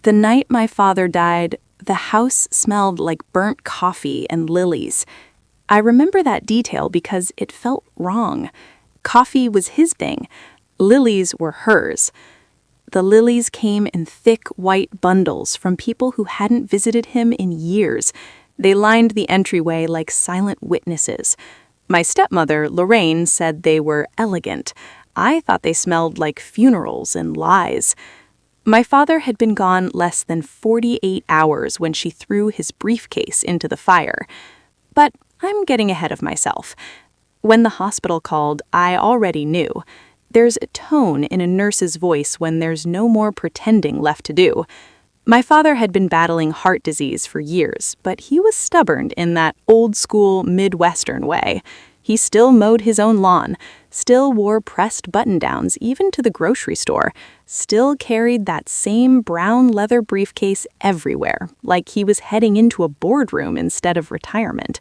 The night my father died, the house smelled like burnt coffee and lilies. I remember that detail because it felt wrong. Coffee was his thing. Lilies were hers. The lilies came in thick white bundles from people who hadn't visited him in years. They lined the entryway like silent witnesses. My stepmother, Lorraine, said they were elegant. I thought they smelled like funerals and lies. My father had been gone less than 48 hours when she threw his briefcase into the fire. But I'm getting ahead of myself. When the hospital called, I already knew. There's a tone in a nurse's voice when there's no more pretending left to do. My father had been battling heart disease for years, but he was stubborn in that old-school Midwestern way. He still mowed his own lawn, still wore pressed button-downs even to the grocery store, still carried that same brown leather briefcase everywhere, like he was heading into a boardroom instead of retirement.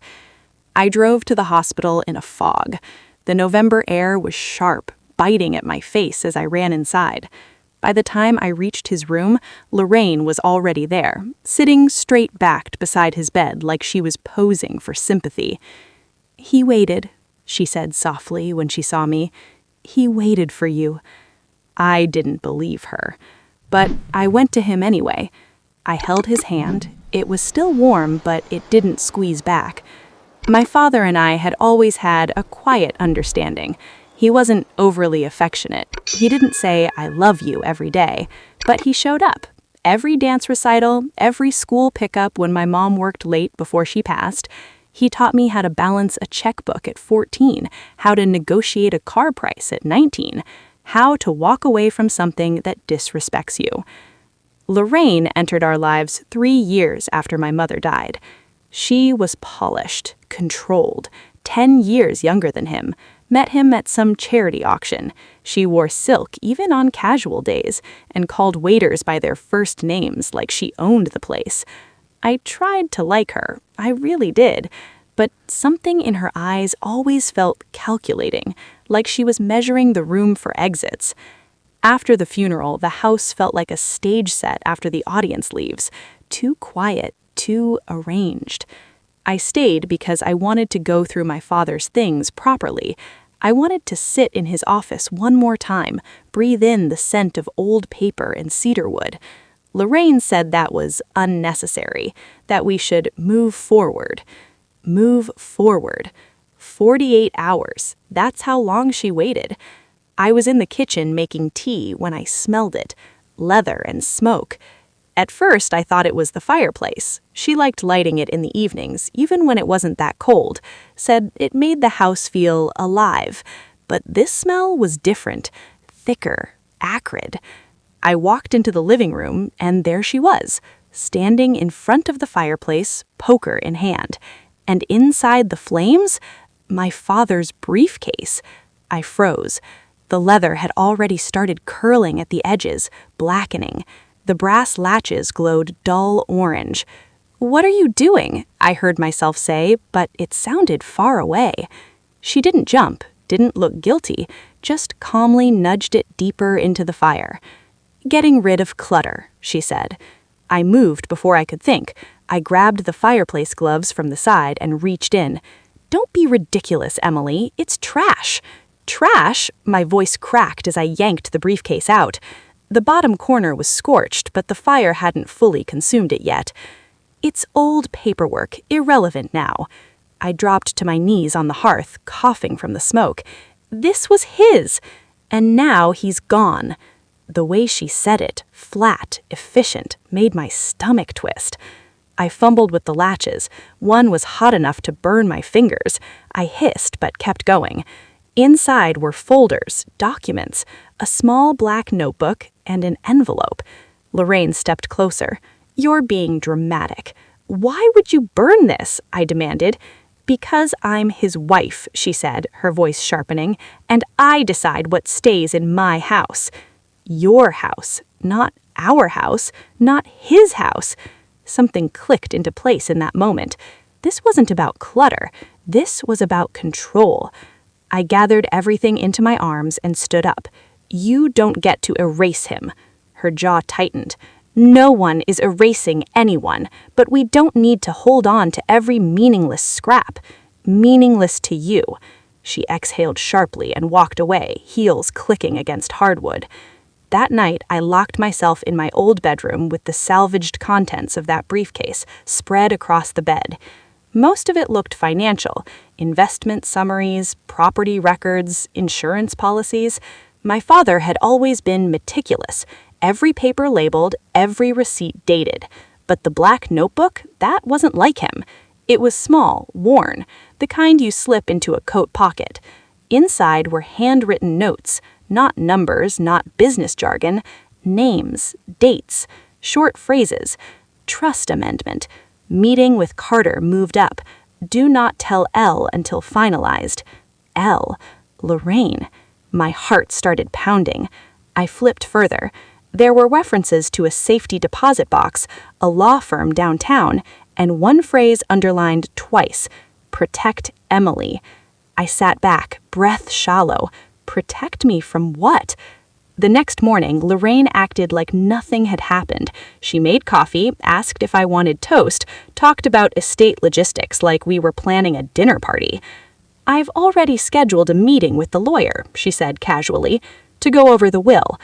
I drove to the hospital in a fog. The November air was sharp, biting at my face as I ran inside. By the time I reached his room, Lorraine was already there, sitting straight-backed beside his bed like she was posing for sympathy. "He waited," she said softly when she saw me. "He waited for you." I didn't believe her, but I went to him anyway. I held his hand. It was still warm, but it didn't squeeze back. My father and I had always had a quiet understanding. He wasn't overly affectionate. He didn't say, "I love you" every day, but he showed up. Every dance recital, every school pickup when my mom worked late before she passed. He taught me how to balance a checkbook at 14, how to negotiate a car price at 19, how to walk away from something that disrespects you. Lorraine entered our lives 3 years after my mother died. She was polished, controlled, 10 years younger than him, met him at some charity auction. She wore silk even on casual days and called waiters by their first names like she owned the place. I tried to like her, I really did, but something in her eyes always felt calculating, like she was measuring the room for exits. After the funeral, the house felt like a stage set after the audience leaves, too quiet, too arranged. I stayed because I wanted to go through my father's things properly. I wanted to sit in his office one more time, breathe in the scent of old paper and cedarwood. Lorraine said that was unnecessary, that we should move forward. Move forward. 48 hours. That's how long she waited. I was in the kitchen making tea when I smelled it. Leather and smoke. At first, I thought it was the fireplace. She liked lighting it in the evenings, even when it wasn't that cold. Said it made the house feel alive. But this smell was different. Thicker. Acrid. I walked into the living room, and there she was, standing in front of the fireplace, poker in hand. And inside the flames, my father's briefcase. I froze. The leather had already started curling at the edges, blackening. The brass latches glowed dull orange. "What are you doing?" I heard myself say, but it sounded far away. She didn't jump, didn't look guilty, just calmly nudged it deeper into the fire. "Getting rid of clutter," she said. I moved before I could think. I grabbed the fireplace gloves from the side and reached in. "Don't be ridiculous, Emily. It's trash." "Trash?" My voice cracked as I yanked the briefcase out. The bottom corner was scorched, but the fire hadn't fully consumed it yet. "It's old paperwork, irrelevant now." I dropped to my knees on the hearth, coughing from the smoke. This was his, and now he's gone. The way she said it, flat, efficient, made my stomach twist. I fumbled with the latches. One was hot enough to burn my fingers. I hissed but kept going. Inside were folders, documents, a small black notebook, and an envelope. Lorraine stepped closer. "You're being dramatic." "Why would you burn this?" I demanded. "Because I'm his wife," she said, her voice sharpening, "and I decide what stays in my house." Your house, not our house, not his house. Something clicked into place in that moment. This wasn't about clutter. This was about control. I gathered everything into my arms and stood up. "You don't get to erase him." Her jaw tightened. No one is erasing anyone, but we don't need to hold on to every meaningless scrap. Meaningless to you." She exhaled sharply and walked away, heels clicking against hardwood. That night, I locked myself in my old bedroom with the salvaged contents of that briefcase spread across the bed. Most of it looked financial: investment summaries, property records, insurance policies. My father had always been meticulous, every paper labeled, every receipt dated. But the black notebook, that wasn't like him. It was small, worn, the kind you slip into a coat pocket. Inside were handwritten notes, not numbers, not business jargon, names, dates, short phrases. Trust amendment. Meeting with Carter moved up. Do not tell L until finalized. L. Lorraine. My heart started pounding. I flipped further. There were references to a safety deposit box, a law firm downtown, and one phrase underlined twice: "Protect Emily." I sat back, breath shallow. Protect me from what? The next morning, Lorraine acted like nothing had happened. She made coffee, asked if I wanted toast, talked about estate logistics like we were planning a dinner party. "I've already scheduled a meeting with the lawyer," she said casually, "to go over the will."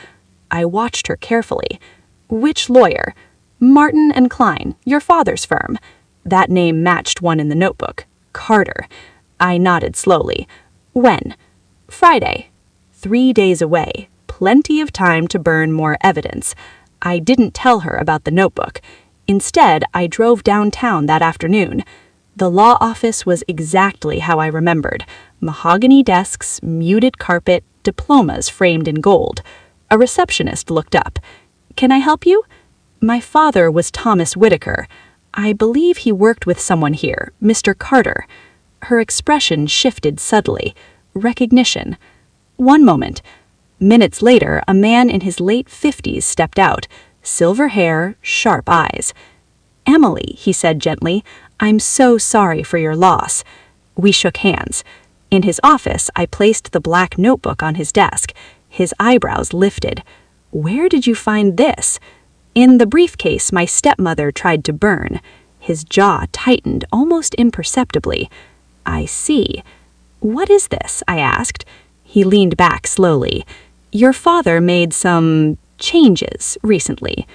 I watched her carefully. "Which lawyer?" "Martin and Klein, your father's firm." That name matched one in the notebook. Carter. I nodded slowly. "When?" "Friday." 3 days away. Plenty of time to burn more evidence. I didn't tell her about the notebook. Instead, I drove downtown that afternoon. The law office was exactly how I remembered: mahogany desks, muted carpet, diplomas framed in gold. A receptionist looked up. "Can I help you?" My father was Thomas Whitaker. I believe he worked with someone here, Mr. Carter. Her expression shifted subtly. Recognition. "One moment." Minutes later, a man in his late 50s stepped out. Silver hair, sharp eyes. "Emily," he said gently, "I'm so sorry for your loss." We shook hands. In his office, I placed the black notebook on his desk. His eyebrows lifted. "Where did you find this?" "In the briefcase my stepmother tried to burn." His jaw tightened almost imperceptibly. "I see. What is this?" I asked. He leaned back slowly. "Your father made some changes recently."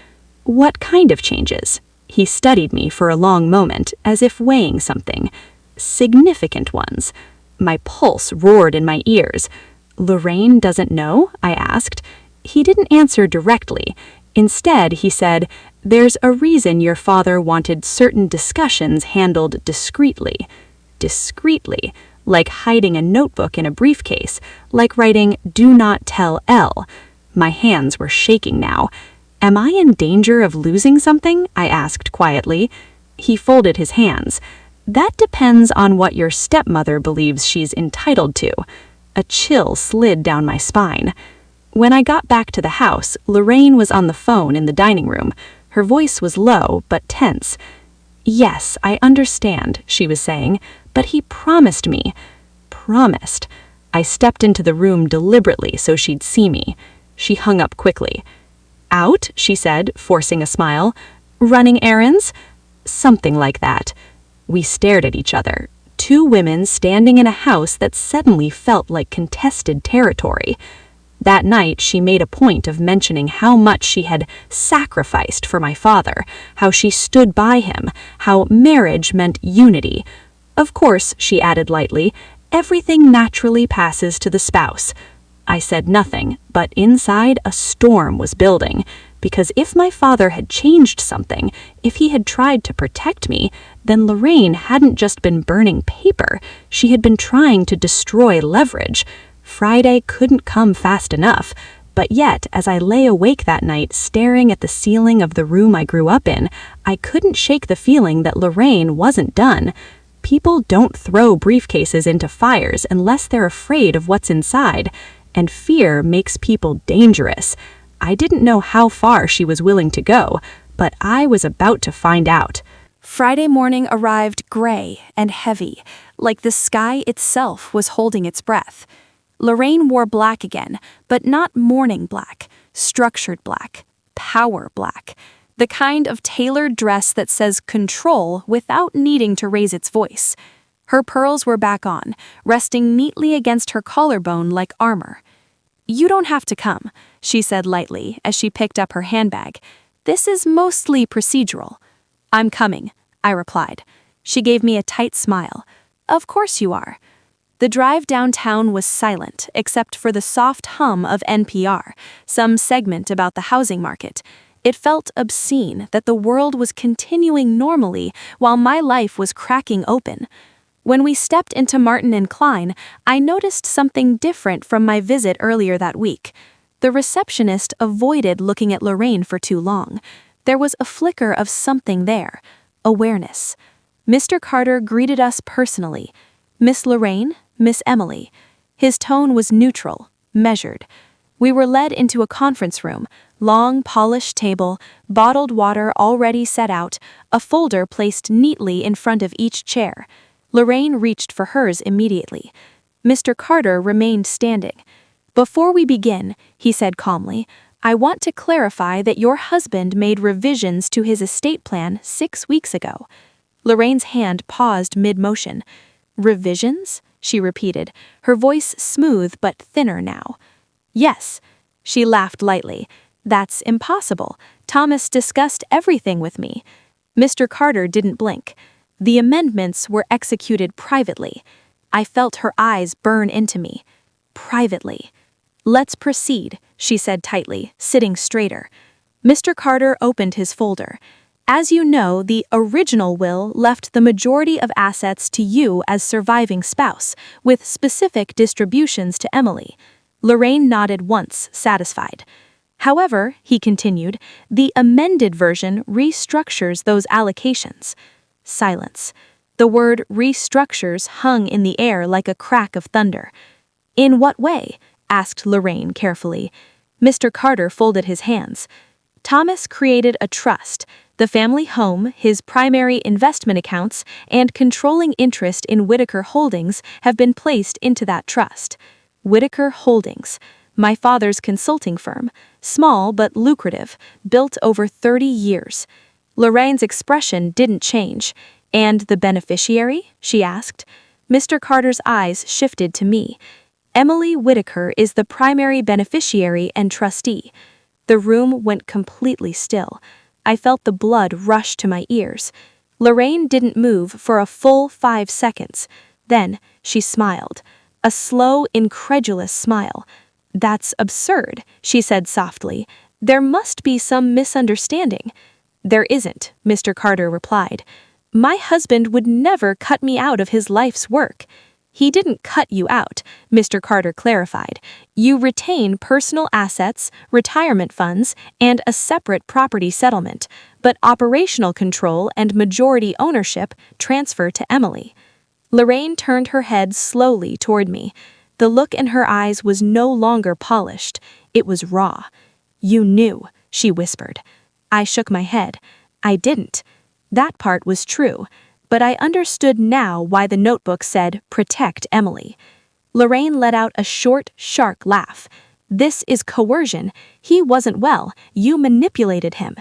"What kind of changes?" He studied me for a long moment, as if weighing something. "Significant ones." My pulse roared in my ears. "Lorraine doesn't know?" I asked. He didn't answer directly. Instead, he said, "There's a reason your father wanted certain discussions handled discreetly." Discreetly. Like hiding a notebook in a briefcase, like writing "Do not tell L." My hands were shaking now. "Am I in danger of losing something?" I asked quietly. He folded his hands. "That depends on what your stepmother believes she's entitled to." A chill slid down my spine. When I got back to the house, Lorraine was on the phone in the dining room. Her voice was low but tense. "Yes, I understand," she was saying, "but he promised me." Promised. I stepped into the room deliberately so she'd see me. She hung up quickly. "Out," she said, forcing a smile. "Running errands?" "Something like that." We stared at each other. Two women standing in a house that suddenly felt like contested territory. That night, she made a point of mentioning how much she had sacrificed for my father, how she stood by him, how marriage meant unity. "Of course," she added lightly, "everything naturally passes to the spouse." I said nothing, but inside a storm was building, because if my father had changed something, if he had tried to protect me, then Lorraine hadn't just been burning paper, she had been trying to destroy leverage. Friday couldn't come fast enough, but yet, as I lay awake that night staring at the ceiling of the room I grew up in, I couldn't shake the feeling that Lorraine wasn't done. People don't throw briefcases into fires unless they're afraid of what's inside, and fear makes people dangerous. I didn't know how far she was willing to go, but I was about to find out. Friday morning arrived gray and heavy, like the sky itself was holding its breath. Lorraine wore black again, but not morning black, structured black, power black. The kind of tailored dress that says control without needing to raise its voice. Her pearls were back on, resting neatly against her collarbone like armor. "You don't have to come," she said lightly as she picked up her handbag. "This is mostly procedural." "I'm coming," I replied. She gave me a tight smile. "Of course you are." The drive downtown was silent except for the soft hum of NPR, some segment about the housing market. It felt obscene that the world was continuing normally while my life was cracking open. When we stepped into Martin and Klein, I noticed something different from my visit earlier that week. The receptionist avoided looking at Lorraine for too long. There was a flicker of something there. Awareness. Mr. Carter greeted us personally. "Miss Lorraine, Miss Emily." His tone was neutral, measured. We were led into a conference room, long polished table, bottled water already set out, a folder placed neatly in front of each chair. Lorraine reached for hers immediately. Mr. Carter remained standing. "Before we begin," he said calmly, "I want to clarify that your husband made revisions to his estate plan 6 weeks ago." Lorraine's hand paused mid-motion. "Revisions?" she repeated, her voice smooth but thinner now. "Yes." She laughed lightly. "That's impossible. Thomas discussed everything with me." Mr. Carter didn't blink. "The amendments were executed privately." I felt her eyes burn into me. Privately. "Let's proceed," she said tightly, sitting straighter. Mr. Carter opened his folder. "As you know, the original will left the majority of assets to you as surviving spouse, with specific distributions to Emily." Lorraine nodded once, satisfied. "However," he continued, "the amended version restructures those allocations." Silence. The word restructures hung in the air like a crack of thunder. "In what way?" asked Lorraine carefully. Mr. Carter folded his hands. "Thomas created a trust. The family home, his primary investment accounts, and controlling interest in Whitaker Holdings have been placed into that trust." Whitaker Holdings, my father's consulting firm, small but lucrative, built over 30 years. Lorraine's expression didn't change. "And the beneficiary?" she asked. Mr. Carter's eyes shifted to me. "Emily Whitaker is the primary beneficiary and trustee." The room went completely still. I felt the blood rush to my ears. Lorraine didn't move for a full 5 seconds. Then she smiled. A slow, incredulous smile. "That's absurd," she said softly. "There must be some misunderstanding." "There isn't," Mr. Carter replied. "My husband would never cut me out of his life's work." "He didn't cut you out," Mr. Carter clarified. "You retain personal assets, retirement funds, and a separate property settlement, but operational control and majority ownership transfer to Emily." Lorraine turned her head slowly toward me. The look in her eyes was no longer polished. It was raw. "You knew," she whispered. I shook my head. I didn't. That part was true, but I understood now why the notebook said, "Protect Emily." Lorraine let out a short, sharp laugh. "This is coercion. He wasn't well. You manipulated him."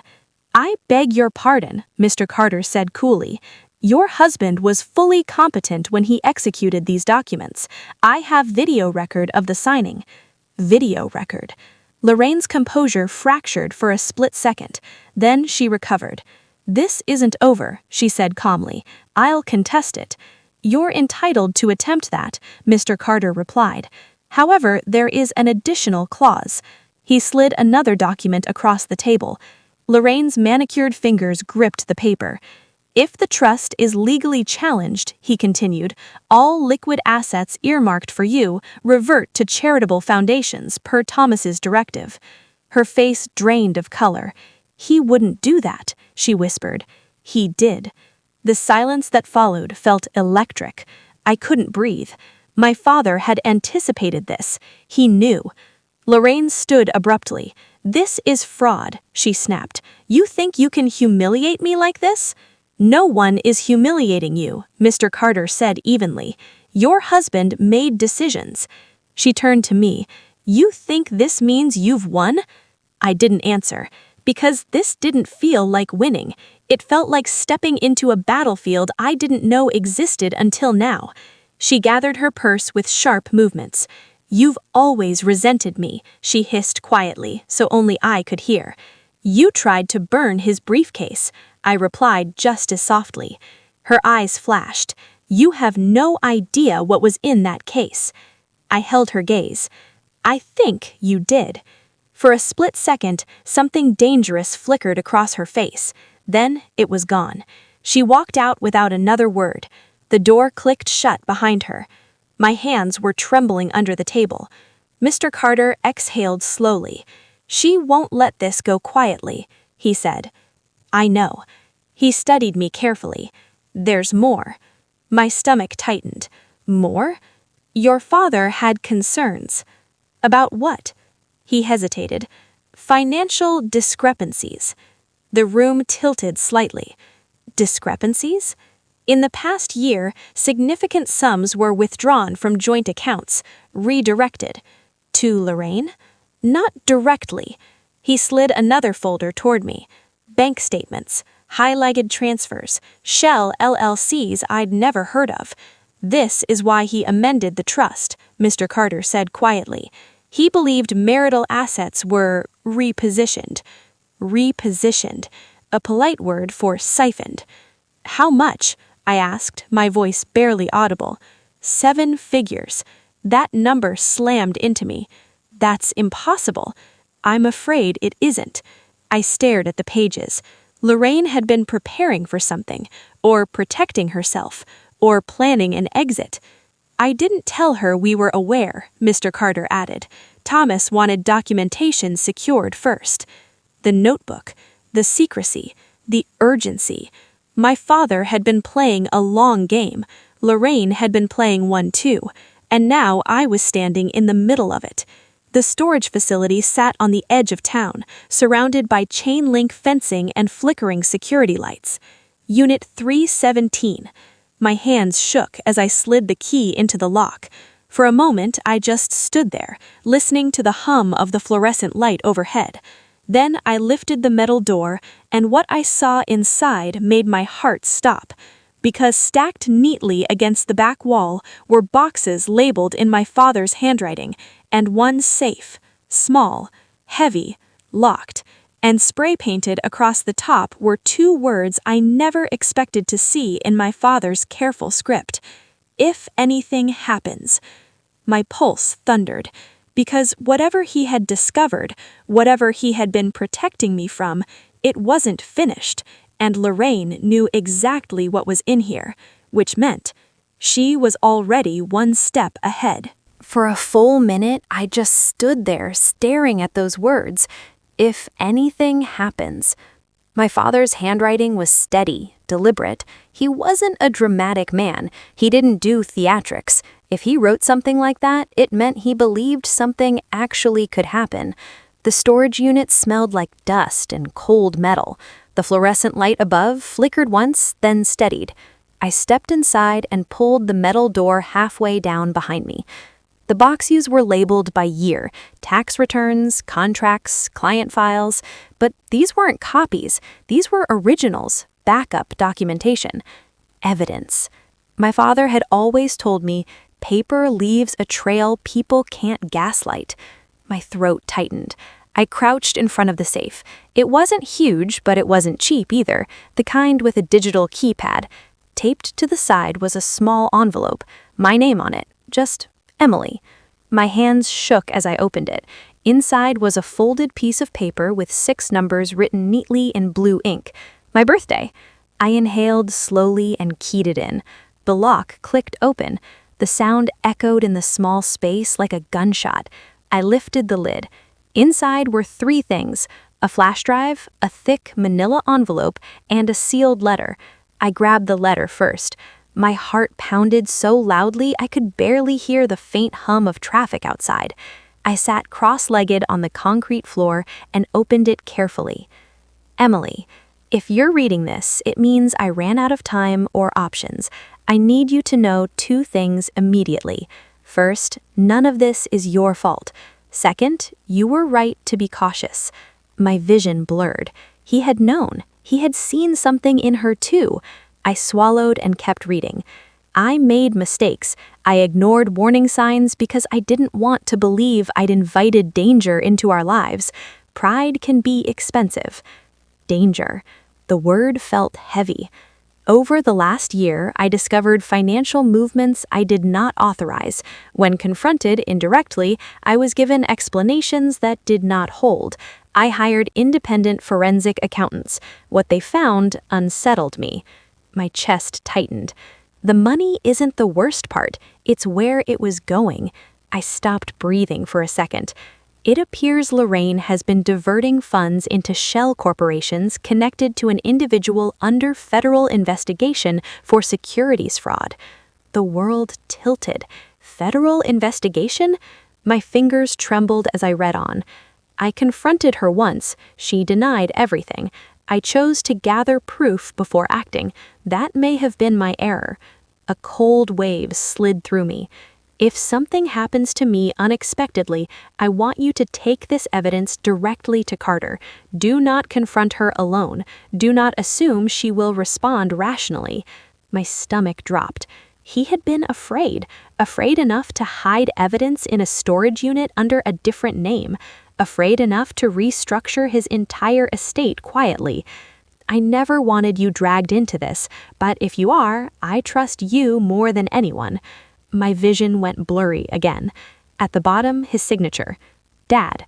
"I beg your pardon," Mr. Carter said coolly. "Your husband was fully competent when he executed these documents. I have video record of the signing." Video record. Lorraine's composure fractured for a split second. Then she recovered. "This isn't over," she said calmly. "I'll contest it." "You're entitled to attempt that," Mr. Carter replied. "However, there is an additional clause." He slid another document across the table. Lorraine's manicured fingers gripped the paper. "If the trust is legally challenged," he continued, "all liquid assets earmarked for you revert to charitable foundations per Thomas's directive." Her face drained of color. "He wouldn't do that," she whispered. "He did." The silence that followed felt electric. I couldn't breathe. My father had anticipated this. He knew. Lorraine stood abruptly. "This is fraud," she snapped. "You think you can humiliate me like this?" "No one is humiliating you," Mr. Carter said evenly. "Your husband made decisions." She turned to me. "You think this means you've won?" I didn't answer. because this didn't feel like winning. It felt like stepping into a battlefield I didn't know existed until now. She gathered her purse with sharp movements. "You've always resented me," she hissed quietly, so only I could hear. "You tried to burn his briefcase," I replied just as softly. Her eyes flashed. "You have no idea what was in that case." I held her gaze. "I think you did." For a split second, something dangerous flickered across her face. Then it was gone. She walked out without another word. The door clicked shut behind her. My hands were trembling under the table. Mr. Carter exhaled slowly. "She won't let this go quietly," he said. "I know." He studied me carefully. "There's more." My stomach tightened. "More?" "Your father had concerns." "About what?" He hesitated. "Financial discrepancies." The room tilted slightly. Discrepancies? In the past year, significant sums were withdrawn from joint accounts, redirected. To Lorraine? Not directly. He slid another folder toward me. Bank statements, highlighted transfers, shell LLCs I'd never heard of. "This is why he amended the trust," Mr. Carter said quietly. "He believed marital assets were repositioned." Repositioned, a polite word for siphoned. "How much?" I asked, my voice barely audible. 7 figures. That number slammed into me. "That's impossible." "I'm afraid it isn't." I stared at the pages. Lorraine had been preparing for something, or protecting herself, or planning an exit. "I didn't tell her we were aware," Mr. Carter added. "Thomas wanted documentation secured first." The notebook, the secrecy, the urgency. My father had been playing a long game. Lorraine had been playing one too, and now I was standing in the middle of it. The storage facility sat on the edge of town, surrounded by chain-link fencing and flickering security lights. Unit 317. My hands shook as I slid the key into the lock. For a moment, I just stood there, listening to the hum of the fluorescent light overhead. Then I lifted the metal door, and what I saw inside made my heart stop, because stacked neatly against the back wall were boxes labeled in my father's handwriting, and one safe, small, heavy, locked, and spray-painted across the top were 2 words I never expected to see in my father's careful script. "If anything happens." My pulse thundered, because whatever he had discovered, whatever he had been protecting me from, it wasn't finished, and Lorraine knew exactly what was in here, which meant she was already one step ahead. For a full minute, I just stood there staring at those words. If anything happens. My father's handwriting was steady, deliberate. He wasn't a dramatic man. He didn't do theatrics. If he wrote something like that, it meant he believed something actually could happen. The storage unit smelled like dust and cold metal. The fluorescent light above flickered once, then steadied. I stepped inside and pulled the metal door halfway down behind me. The boxes were labeled by year, tax returns, contracts, client files, but these weren't copies. These were originals, backup documentation, evidence. My father had always told me, paper leaves a trail people can't gaslight. My throat tightened. I crouched in front of the safe. It wasn't huge, but it wasn't cheap either, the kind with a digital keypad. Taped to the side was a small envelope, my name on it, just Emily. My hands shook as I opened it. Inside was a folded piece of paper with 6 numbers written neatly in blue ink. My birthday. I inhaled slowly and keyed it in. The lock clicked open. The sound echoed in the small space like a gunshot. I lifted the lid. Inside were 3 things: a flash drive, a thick manila envelope, and a sealed letter. I grabbed the letter first. My heart pounded so loudly I could barely hear the faint hum of traffic outside. I sat cross-legged on the concrete floor and opened it carefully. Emily, if you're reading this, it means I ran out of time or options. I need you to know 2 things immediately. First, none of this is your fault. Second, you were right to be cautious. My vision blurred. He had known. He had seen something in her too. I swallowed and kept reading. I made mistakes. I ignored warning signs because I didn't want to believe I'd invited danger into our lives. Pride can be expensive. Danger. The word felt heavy. Over the last year, I discovered financial movements I did not authorize. When confronted indirectly, I was given explanations that did not hold. I hired independent forensic accountants. What they found unsettled me. My chest tightened. The money isn't the worst part. It's where it was going. I stopped breathing for a second. It appears Lorraine has been diverting funds into shell corporations connected to an individual under federal investigation for securities fraud. The world tilted. Federal investigation? My fingers trembled as I read on. I confronted her once. She denied everything. I chose to gather proof before acting. That may have been my error. A cold wave slid through me. If something happens to me unexpectedly, I want you to take this evidence directly to Carter. Do not confront her alone. Do not assume she will respond rationally. My stomach dropped. He had been afraid enough to hide evidence in a storage unit under a different name, afraid enough to restructure his entire estate quietly. I never wanted you dragged into this, but if you are, I trust you more than anyone. My vision went blurry again. At the bottom, his signature. Dad.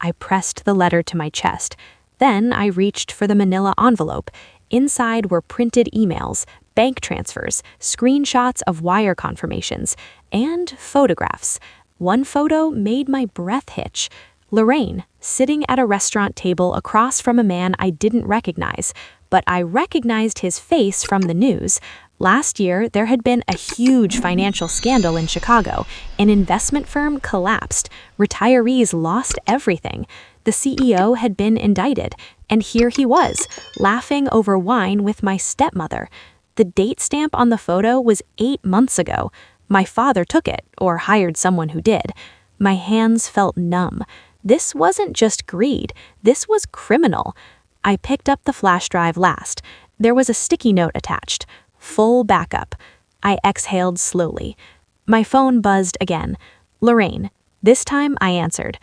I pressed the letter to my chest. Then I reached for the manila envelope. Inside were printed emails, bank transfers, screenshots of wire confirmations, and photographs. One photo made my breath hitch. Lorraine, sitting at a restaurant table across from a man I didn't recognize, but I recognized his face from the news. Last year, there had been a huge financial scandal in Chicago. An investment firm collapsed. Retirees lost everything. The CEO had been indicted, and here he was, laughing over wine with my stepmother. The date stamp on the photo was 8 months ago. My father took it, or hired someone who did. My hands felt numb. This wasn't just greed. This was criminal. I picked up the flash drive last. There was a sticky note attached. Full backup. I exhaled slowly. My phone buzzed again. Lorraine. This time I answered.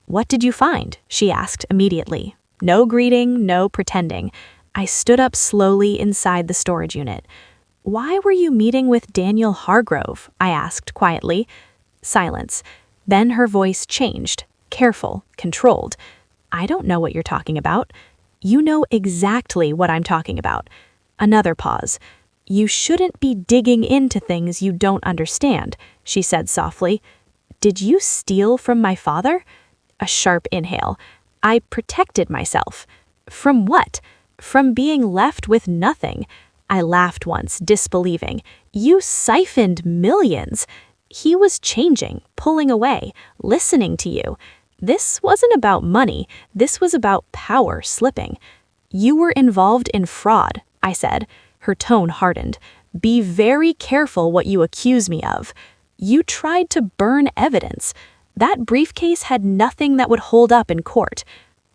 What did you find? She asked immediately. No greeting, no pretending. I stood up slowly inside the storage unit. Why were you meeting with Daniel Hargrove? I asked quietly. Silence. Then her voice changed. Careful, controlled. I don't know what you're talking about. You know exactly what I'm talking about. Another pause. You shouldn't be digging into things you don't understand, she said softly. Did you steal from my father? A sharp inhale. I protected myself. From what? From being left with nothing. I laughed once, disbelieving. You siphoned millions. He was changing, pulling away, listening to you. This wasn't about money. This was about power slipping. You were involved in fraud, I said. Her tone hardened. Be very careful what you accuse me of. You tried to burn evidence. That briefcase had nothing that would hold up in court.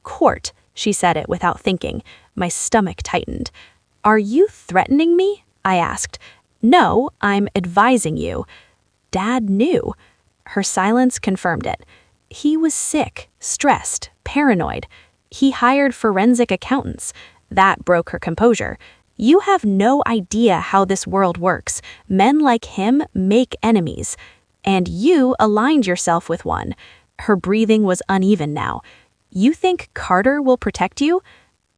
Court, she said it without thinking. My stomach tightened. Are you threatening me? I asked. No, I'm advising you. Dad knew. Her silence confirmed it. He was sick, stressed, paranoid. He hired forensic accountants. That broke her composure. You have no idea how this world works. Men like him make enemies. And you aligned yourself with one. Her breathing was uneven now. You think Carter will protect you?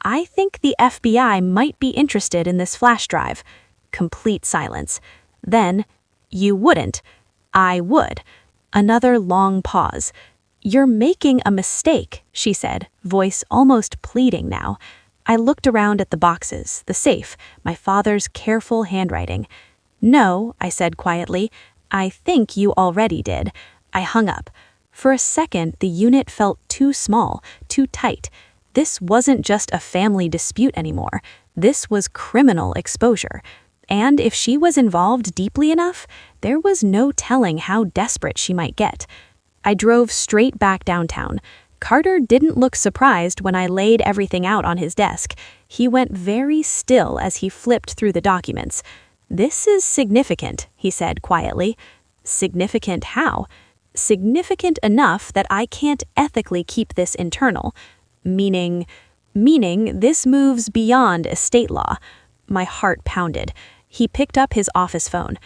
I think the FBI might be interested in this flash drive. Complete silence. Then, you wouldn't. I would. Another long pause. You're making a mistake, she said, voice almost pleading now. I looked around at the boxes, the safe, my father's careful handwriting. No, I said quietly. I think you already did. I hung up. For a second, the unit felt too small, too tight. This wasn't just a family dispute anymore. This was criminal exposure. And if she was involved deeply enough, there was no telling how desperate she might get. I drove straight back downtown. Carter didn't look surprised when I laid everything out on his desk. He went very still as he flipped through the documents. "This is significant," he said quietly. "Significant how?" "Significant enough that I can't ethically keep this internal." Meaning this moves beyond estate law. My heart pounded. He picked up his office phone.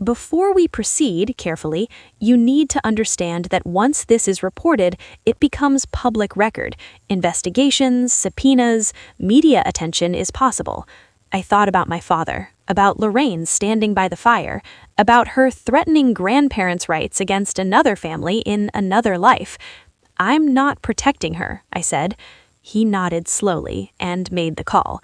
"Before we proceed, carefully, you need to understand that once this is reported, it becomes public record. Investigations, subpoenas, media attention is possible." I thought about my father, about Lorraine standing by the fire, about her threatening grandparents' rights against another family in another life. "I'm not protecting her," I said. He nodded slowly and made the call.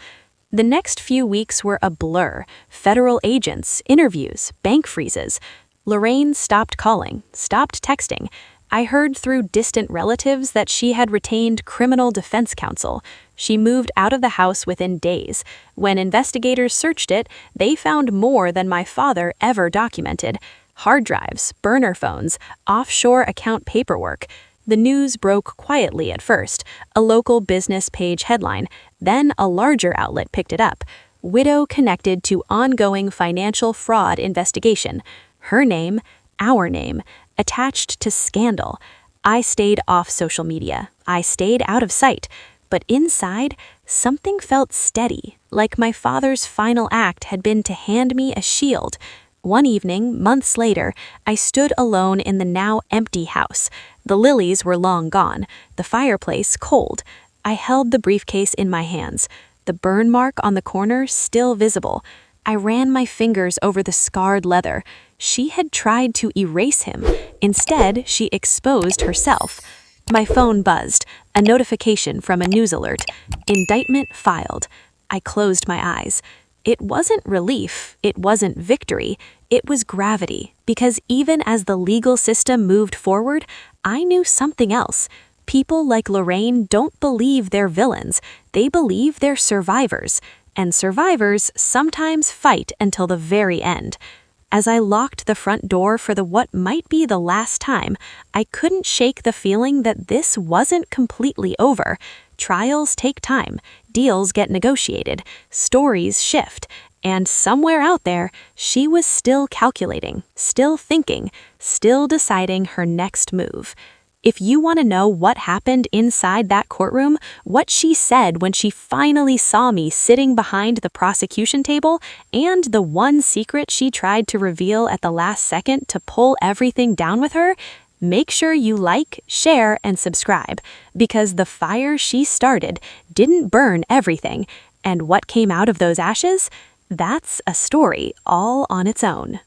The next few weeks were a blur. Federal agents, interviews, bank freezes. Lorraine stopped calling, stopped texting. I heard through distant relatives that she had retained criminal defense counsel. She moved out of the house within days. When investigators searched it, they found more than my father ever documented. Hard drives, burner phones, offshore account paperwork. The news broke quietly at first, a local business page headline. Then a larger outlet picked it up. "Widow connected to ongoing financial fraud investigation." Her name, our name, attached to scandal. I stayed off social media. I stayed out of sight. But inside, something felt steady, like my father's final act had been to hand me a shield. One evening, months later, I stood alone in the now empty house. The lilies were long gone, the fireplace cold. I held the briefcase in my hands, the burn mark on the corner still visible. I ran my fingers over the scarred leather. She had tried to erase him. Instead, she exposed herself. My phone buzzed, a notification from a news alert. "Indictment filed." I closed my eyes. It wasn't relief, it wasn't victory, it was gravity, because even as the legal system moved forward, I knew something else. People like Lorraine don't believe they're villains, they believe they're survivors, and survivors sometimes fight until the very end. As I locked the front door for what might be the last time, I couldn't shake the feeling that this wasn't completely over. Trials take time, deals get negotiated, stories shift, and somewhere out there, she was still calculating, still thinking, still deciding her next move. If you want to know what happened inside that courtroom, what she said when she finally saw me sitting behind the prosecution table, and the one secret she tried to reveal at the last second to pull everything down with her, make sure you like, share, and subscribe, because the fire she started didn't burn everything, and what came out of those ashes? That's a story all on its own.